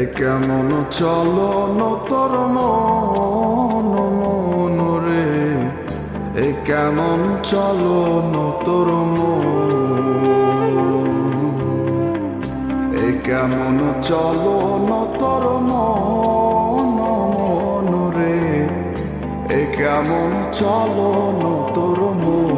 এ কেমন চলন তোর মন রে, এ কেমন চলন তোর মন, এ কেমন চলন তোর মন রে, এ কেমন চলন তোর মন।